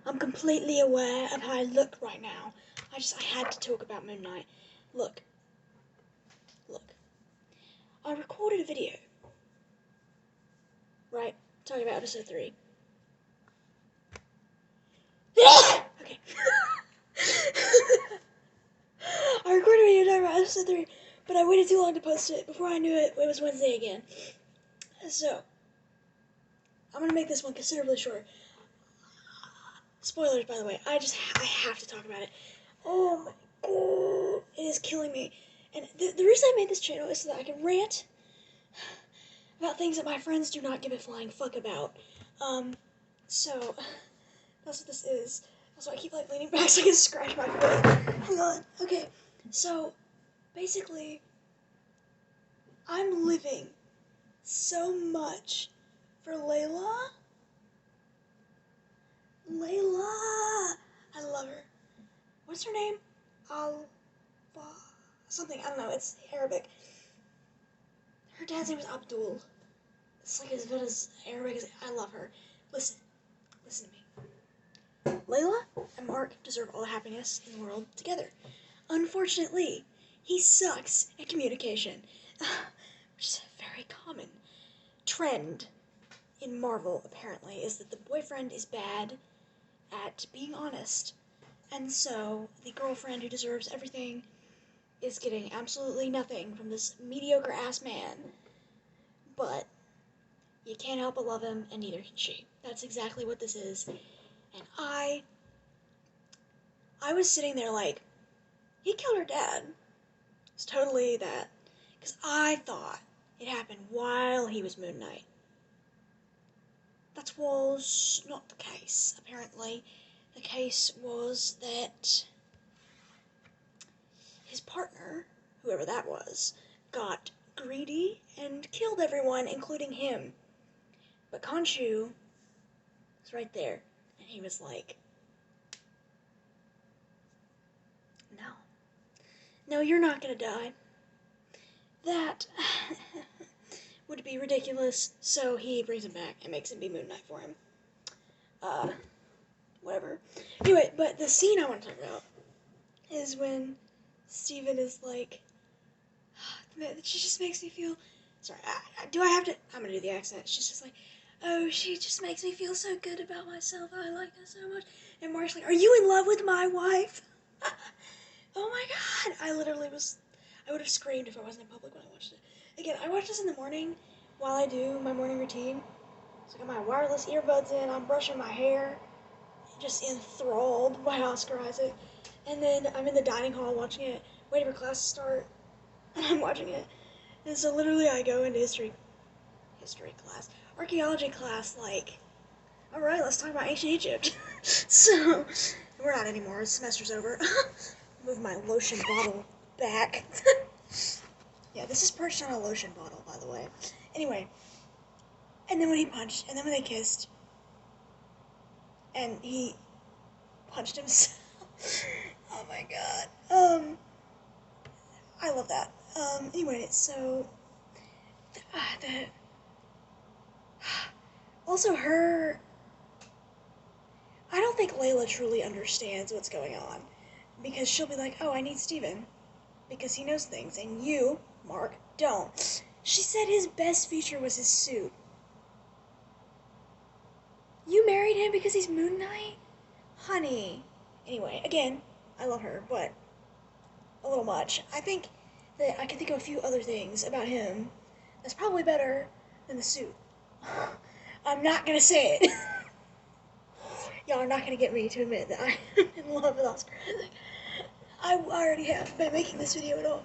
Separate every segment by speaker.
Speaker 1: I'm completely aware of how I look right now. I had to talk about Moon Knight. Look. I recorded a video. Right? Talking about episode 3. Okay. I recorded a video talking about episode 3, but I waited too long to post it. Before I knew it, it was Wednesday again. So, I'm gonna make this one considerably shorter. Spoilers, by the way. I have to talk about it. Oh my god. It is killing me. And the reason I made this channel is so that I can rant about things that my friends do not give a flying fuck about. So, that's what this is. That's why I keep, like, leaning back so I can scratch my foot. Hang on. Okay, so, basically, I'm living so much for Layla. I love her. What's her name? Something, I don't know, it's Arabic. Her dad's name is Abdul. It's like as good as Arabic as, I love her. Listen to me. Layla and Mark deserve all the happiness in the world together. Unfortunately, he sucks at communication, which is a very common trend in Marvel, apparently, is that the boyfriend is bad at being honest. And so, the girlfriend who deserves everything is getting absolutely nothing from this mediocre-ass man. But you can't help but love him, and neither can she. That's exactly what this is. And I was sitting there like, he killed her dad. It's totally that. Because I thought it happened while he was Moon Knight. That was not the case, apparently. The case was that his partner, whoever that was, got greedy and killed everyone, including him. But Khonshu was right there, and he was like, no, you're not gonna die. That would be ridiculous, so he brings him back and makes him be Moon Knight for him. Whatever. Anyway, but the scene I want to talk about is when Steven is like, she just makes me feel, sorry, do I have to, I'm gonna do the accent. She's just like, oh, she just makes me feel so good about myself. I like her so much. And Mark's like, are you in love with my wife? Oh my god. I would have screamed if I wasn't in public when I watched it. Again, I watch this in the morning while I do my morning routine. So I got my wireless earbuds in, I'm brushing my hair, just enthralled by Oscar Isaac. And then I'm in the dining hall watching it, waiting for class to start, and I'm watching it. And so literally I go into history class, archaeology class, like, alright, let's talk about ancient Egypt. So, we're not anymore, the semester's over. Move my lotion bottle back. Yeah, this is perched on a lotion bottle, by the way. Anyway, and then when he punched, and then when they kissed, and he punched himself. Oh my god. I love that. Anyway, so, also her, I don't think Layla truly understands what's going on, because she'll be like, oh, I need Steven, because he knows things, and you, Mark, don't. She said his best feature was his suit. You married him because he's Moon Knight? Honey. Anyway, again, I love her, but a little much. I think that I can think of a few other things about him that's probably better than the suit. I'm not gonna say it. Y'all are not gonna get me to admit that I'm in love with Oscar Isaac. I already have by making this video at all.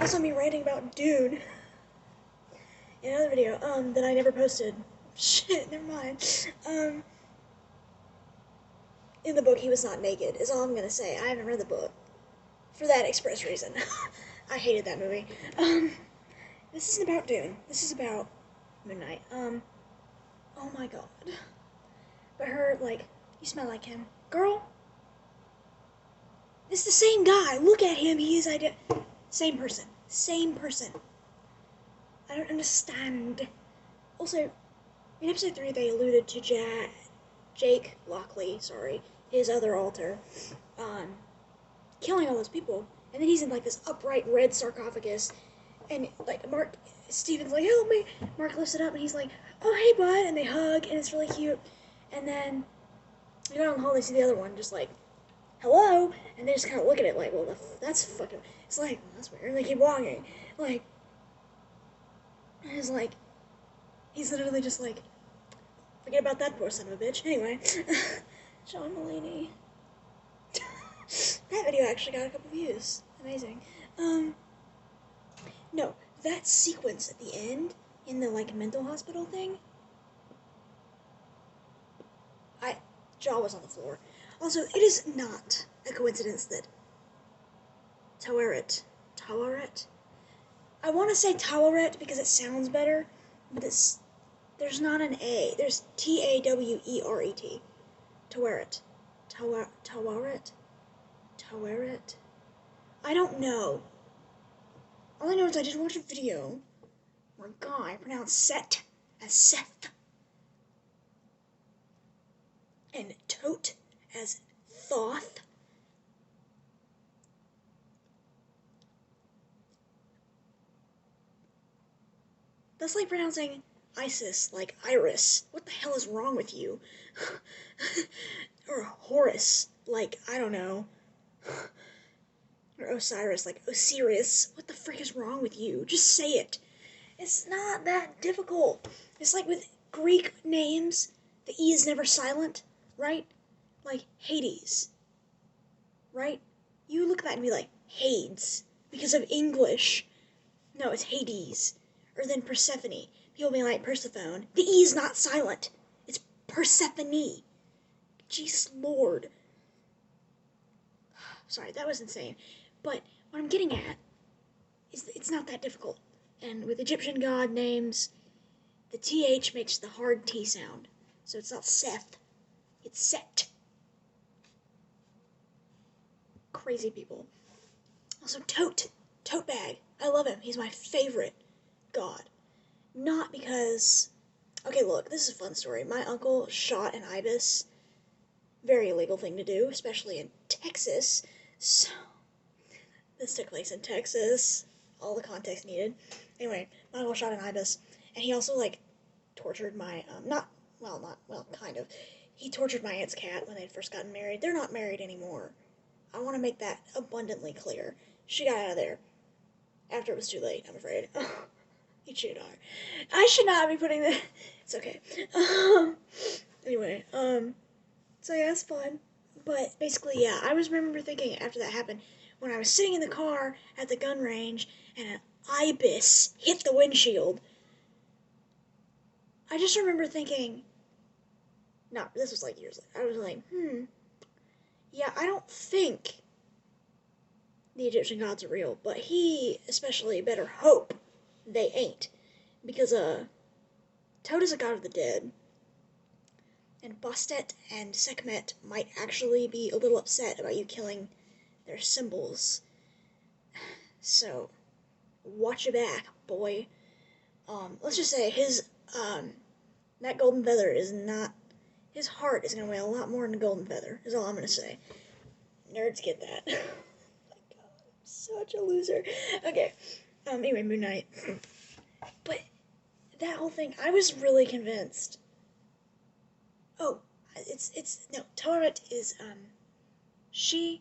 Speaker 1: Also me ranting about Dune in another video, that I never posted. Shit, never mind. In the book, he was not naked, is all I'm gonna say. I haven't read the book. For that express reason. I hated that movie. This isn't about Dune. This is about Moon Knight. Oh my god. But her, like, you smell like him. Girl? It's the same guy. Look at him. He is same person. Same person. I don't understand. Also, in episode 3, they alluded to Jake Lockley, sorry, his other alter, um, killing all those people. And then he's in like this upright red sarcophagus, and like Steven's like, help me. Mark lifts it up, and he's like, oh hey bud, and they hug, and it's really cute. And then you go down the hall, they see the other one, just like, hello, and they just kind of look at it like, well, that's fucking. It's like, well, that's weird. And they keep walking, like, and it's like, he's literally just like, forget about that poor son of a bitch. Anyway, John Mulaney. That video actually got a couple views. Amazing. No, that sequence at the end in the like mental hospital thing. Jaw was on the floor. Also, it is not a coincidence that Taweret, I want to say Taweret because it sounds better, but there's not an A. There's Taweret. Taweret. Taweret. I don't know. All I know is I did watch a video where a guy pronounced Set as Seth and Tote as Thoth. That's like pronouncing Isis like Iris. What the hell is wrong with you? Or Horus, like, I don't know. Or Osiris, like Osiris. What the frick is wrong with you? Just say it. It's not that difficult. It's like with Greek names, the E is never silent, right? Like Hades, right? You look at that and be like, Hades, because of English. No, it's Hades. Or then Persephone. People be like, Persephone. The E is not silent. It's Persephone. Jesus Lord. Sorry, that was insane. But what I'm getting at is that it's not that difficult. And with Egyptian god names, the TH makes the hard T sound. So it's not Seth, it's Set. Crazy people. Also, Tote Bag. I love him. He's my favorite god. Not because... Okay, look, this is a fun story. My uncle shot an ibis. Very illegal thing to do, especially in Texas. So, this took place in Texas. All the context needed. Anyway, my uncle shot an ibis. And he also, like, tortured my, kind of. He tortured my aunt's cat when they had first gotten married. They're not married anymore. I want to make that abundantly clear. She got out of there after it was too late, I'm afraid. You cheated on her. I should not be putting that. It's okay. Anyway, so yeah, it's fun. But basically, yeah, I remember thinking after that happened, when I was sitting in the car at the gun range and an ibis hit the windshield, I just remember thinking, no, this was like years later. I was like, yeah, I don't think the Egyptian gods are real, but he especially better hope they ain't. Because, Toad is a god of the dead, and Bastet and Sekhmet might actually be a little upset about you killing their symbols. So, watch your back, boy. Let's just say that golden feather is not, his heart is gonna weigh a lot more than a golden feather, is all I'm gonna say. Nerds get that. Oh my god, I'm such a loser. Okay, anyway, Moon Knight. But that whole thing, I was really convinced. Oh, no, Taweret is, she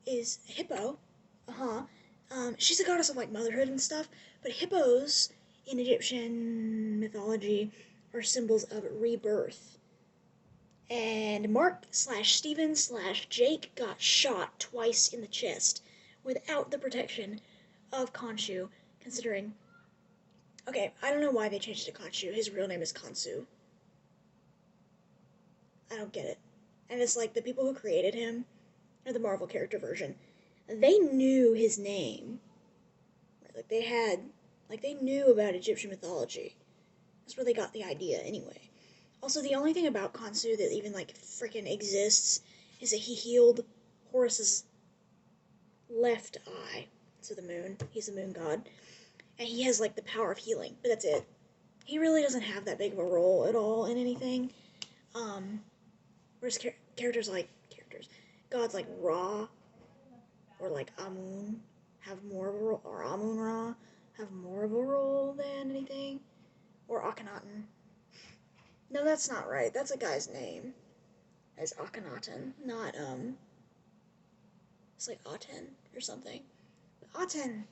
Speaker 1: is a hippo. She's a goddess of, like, motherhood and stuff, but hippos in Egyptian mythology are symbols of rebirth. And Mark/Steven/Jake got shot twice in the chest without the protection of Khonshu, considering... Okay, I don't know why they changed it to Khonshu. His real name is Khonsu. I don't get it. And it's like the people who created him, or the Marvel character version, they knew his name. They knew about Egyptian mythology. That's where they got the idea, anyway. Also, the only thing about Khonsu that even, like, freaking exists is that he healed Horus's left eye. So the moon. He's the moon god. And he has, like, the power of healing. But that's it. He really doesn't have that big of a role at all in anything. whereas gods like Ra or like Amun have more of a role, or Amun Ra have more of a role than anything, or Akhenaten. No, that's not right. That's a guy's name. It's Akhenaten, not it's like Aten or something. But Aten.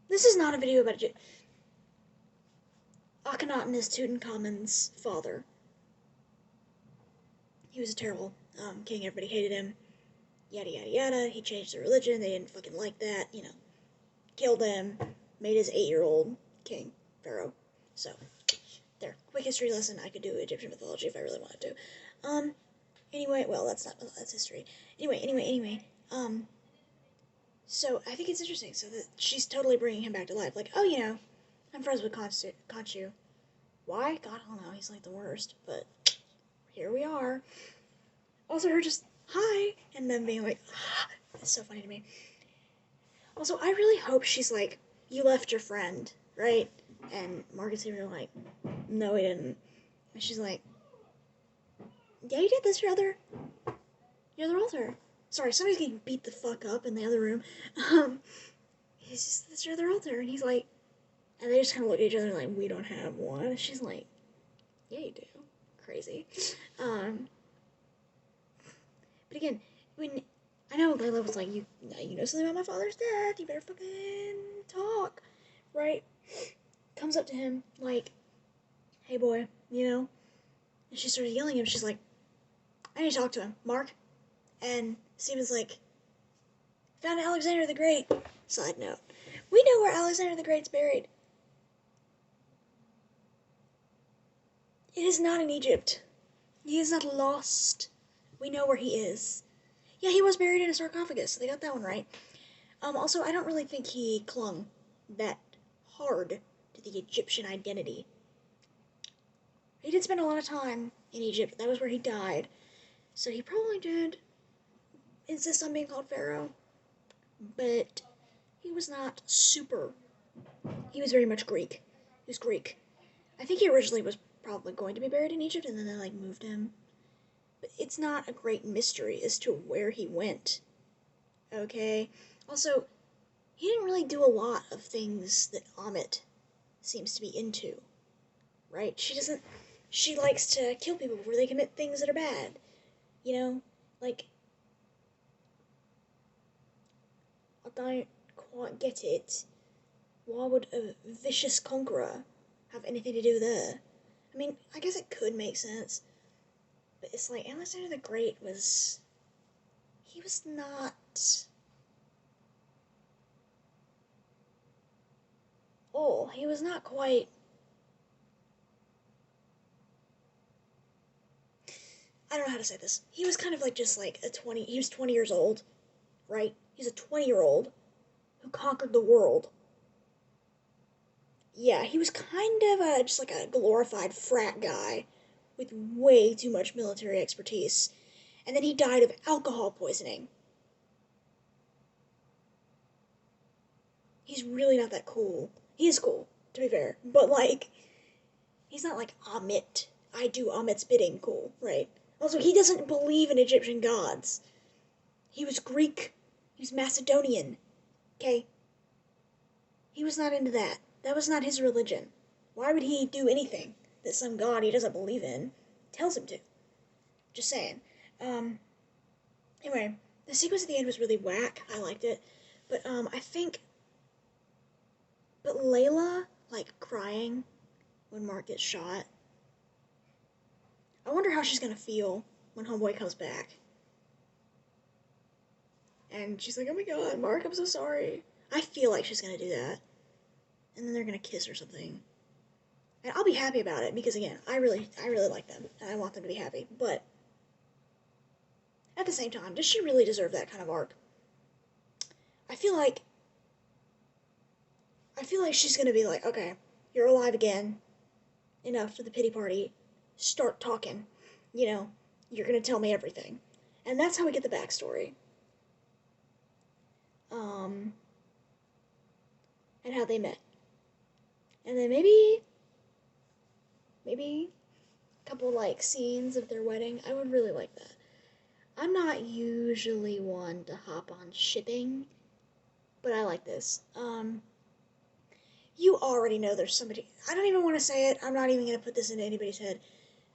Speaker 1: This is not a video about Akhenaten is Tutankhamun's father. He was a terrible king. Everybody hated him. Yada yada yada. He changed the religion. They didn't fucking like that. You know, killed him. Made his 8-year-old king, pharaoh. So, there. Quick history lesson. I could do Egyptian mythology if I really wanted to. Anyway, well, that's history. Anyway. So I think it's interesting. So that she's totally bringing him back to life. Like, oh, you know, I'm friends with Khonshu. Why? God, I don't know. He's like the worst. But here we are. Also, her just hi, and then being like, ah, it's so funny to me. Also, I really hope she's like, you left your friend, right? And Marcus even like, no, he didn't. And she's like, yeah, you did. That's your other altar. Sorry, somebody's getting beat the fuck up in the other room. He's just, that's your other altar. And he's like, and they just kind of look at each other like, we don't have one. And she's like, yeah, you do. Crazy. But again, when, I know Layla was like, you know something about my father's death, you better fucking talk, right? Comes up to him, like, hey boy, you know? And she started yelling at him, she's like, I need to talk to him, Mark. And Stephen's like, found Alexander the Great. Side note, we know where Alexander the Great's buried. It is not in Egypt. He is not lost. We know where he is. Yeah, he was buried in a sarcophagus, so they got that one right. Also, I don't really think he clung that hard to the Egyptian identity. He did spend a lot of time in Egypt. That was where he died. So he probably did insist on being called Pharaoh. But he was not super. He was very much Greek. He was Greek. I think he originally was probably going to be buried in Egypt, and then they, like, moved him. But it's not a great mystery as to where he went. Okay? Also, he didn't really do a lot of things that Amit seems to be into. Right? She likes to kill people before they commit things that are bad. You know? Like, I don't quite get it. Why would a vicious conqueror have anything to do with her? I mean, I guess it could make sense. But it's like, Alexander the Great was... He was not... Oh, he was not quite... I don't know how to say this. He was kind of like just like he was 20 years old, right? He's a 20-year-old who conquered the world. Yeah, he was kind of just like a glorified frat guy with way too much military expertise. And then he died of alcohol poisoning. He's really not that cool. He is cool, to be fair. But, like, he's not like Amit. I do Amit's bidding cool, right? Also, he doesn't believe in Egyptian gods. He was Greek. He was Macedonian. Okay? He was not into that. That was not his religion. Why would he do anything that some god he doesn't believe in tells him to? Just saying. Anyway, the sequence at the end was really whack. I liked it. But, I think... But Layla, like, crying when Mark gets shot. I wonder how she's gonna feel when Homeboy comes back. And she's like, oh my god, Mark, I'm so sorry. I feel like she's gonna do that. And then they're gonna kiss or something. And I'll be happy about it, because again, I really like them, and I want them to be happy. But, at the same time, does she really deserve that kind of arc? I feel like she's gonna be like, okay, you're alive again. Enough for the pity party. Start talking. You know, you're gonna tell me everything. And that's how we get the backstory. And how they met. And then maybe couple, like, scenes of their wedding. I would really like that. I'm not usually one to hop on shipping, but I like this. You already know there's somebody. I don't even want to say it. I'm not even going to put this into anybody's head,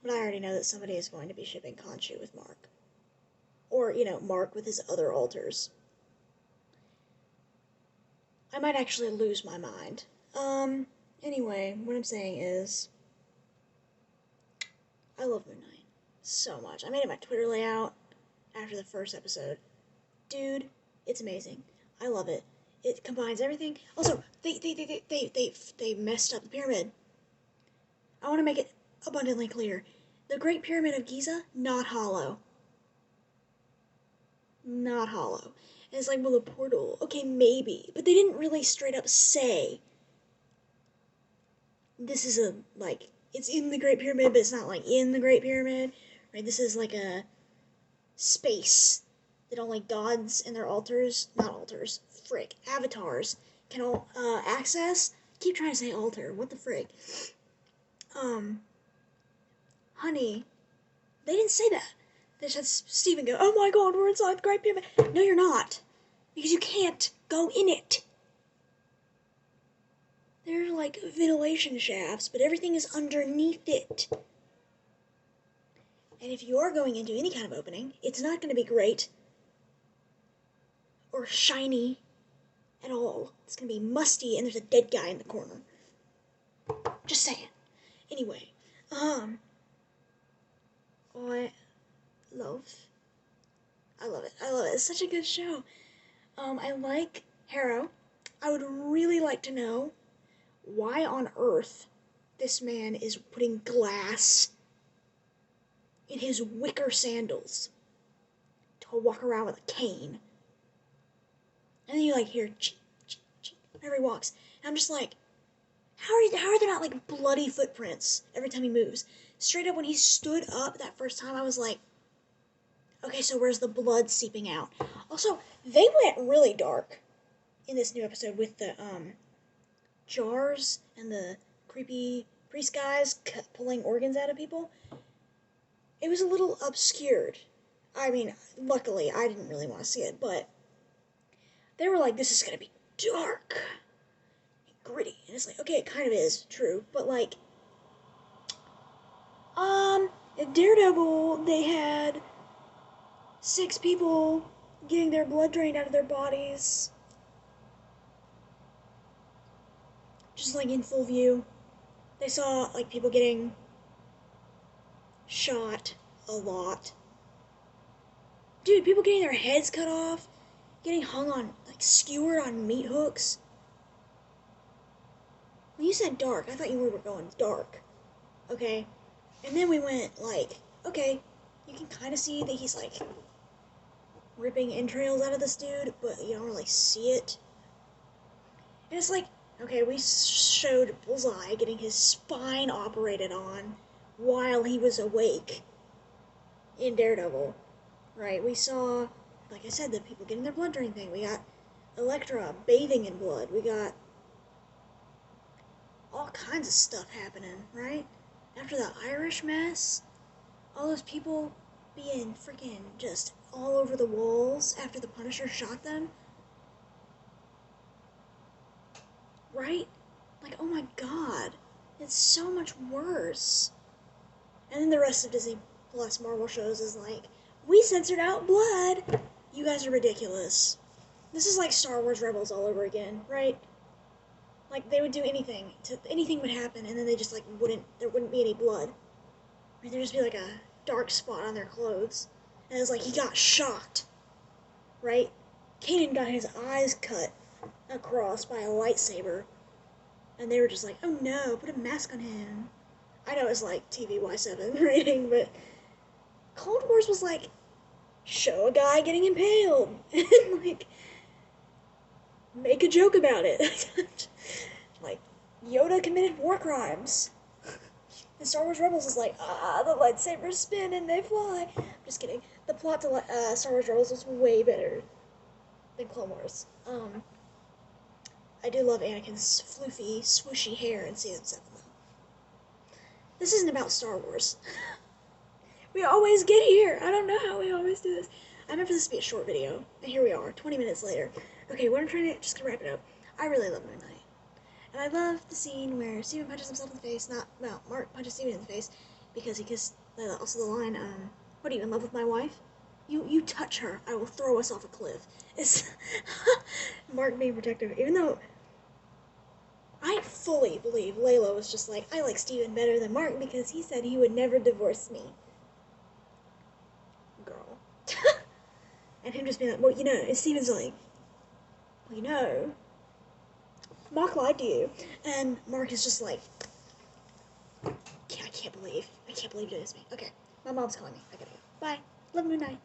Speaker 1: but I already know that somebody is going to be shipping Khonshu with Mark. Or, Mark with his other alters. I might actually lose my mind. Anyway, what I'm saying is, I love Moon Knight so much. I made it my Twitter layout after the first episode. Dude, it's amazing. I love it. It combines everything. Also, they messed up the pyramid. I want to make it abundantly clear. The Great Pyramid of Giza, not hollow. Not hollow. And it's like, well, the portal, okay, maybe. But they didn't really straight up say, this is it's in the Great Pyramid, but it's not, like, in the Great Pyramid. Right? This is like a space that only gods and their avatars can all access. I keep trying to say altar. What the frig? Honey, they didn't say that. They just had Steven go, oh my god, we're inside the Great Pyramid. No, you're not. Because you can't go in it. There are, like, ventilation shafts, but everything is underneath it. And if you are going into any kind of opening, it's not going to be great or shiny at all. It's going to be musty, and there's a dead guy in the corner. Just saying. Anyway, I love it. I love it. It's such a good show. I like Harrow. I would really like to know why on earth this man is putting glass in his wicker sandals to walk around with a cane. And then you, like, hear whenever he walks. And I'm just like, how are there not, like, bloody footprints every time he moves? Straight up, when he stood up that first time, I was like, okay, so where's the blood seeping out? Also, they went really dark in this new episode with the, jars and the creepy priest guys pulling organs out of people. It was a little obscured. I mean, luckily, I didn't really want to see it, but they were like, this is gonna be dark and gritty. And it's like, okay, it kind of is, true, but, like, at Daredevil, they had 6 people getting their blood drained out of their bodies. Just, like, in full view. They saw, like, people getting shot a lot. Dude, people getting their heads cut off, getting hung on, like, skewered on meat hooks. When you said dark, I thought you were going dark. Okay? And then we went, like, okay, you can kind of see that he's, like, ripping entrails out of this dude, but you don't really see it. And it's like, okay, we showed Bullseye getting his spine operated on while he was awake in Daredevil, right? We saw, like I said, the people getting their blood drained thing. We got Elektra bathing in blood. We got all kinds of stuff happening, right? After the Irish mess, all those people being freaking just all over the walls after the Punisher shot them. Right? Like, oh my god. It's so much worse. And then the rest of Disney Plus Marvel shows is like, we censored out blood. You guys are ridiculous. This is like Star Wars Rebels all over again, right? Like, they would do anything. Anything would happen, and then they just, like, there wouldn't be any blood. Right? There'd just be, like, a dark spot on their clothes. And it's like, he got shot. Right? Kanan got his eyes cut across by a lightsaber. And they were just like, oh no, put a mask on him. I know it's like TVY7 rating, but Clone Wars was like, show a guy getting impaled. And, like, make a joke about it. Like, Yoda committed war crimes. And Star Wars Rebels is like, the lightsabers spin and they fly. I'm just kidding. The plot to Star Wars Rebels was way better than Clone Wars. I do love Anakin's floofy, swooshy hair in Season 7, though. This isn't about Star Wars. We always get here. I don't know how we always do this. I meant for this to be a short video, and here we are, 20 minutes later. Okay, what I'm trying to, just to wrap it up, I really love Moon Knight. And I love the scene where Steven punches himself in the face, Mark punches Steven in the face, because he kissed, also the line, what are you, in love with my wife? You touch her, I will throw us off a cliff. It's Mark being protective, even though I fully believe Layla was just like, I like Steven better than Mark because he said he would never divorce me. Girl. And him just being like, well, you know, and Steven's like, well, you know, Mark lied to you. And Mark is just like, I can't believe you did this to me. Okay, my mom's calling me. I gotta go. Bye. Love, Moon Knight.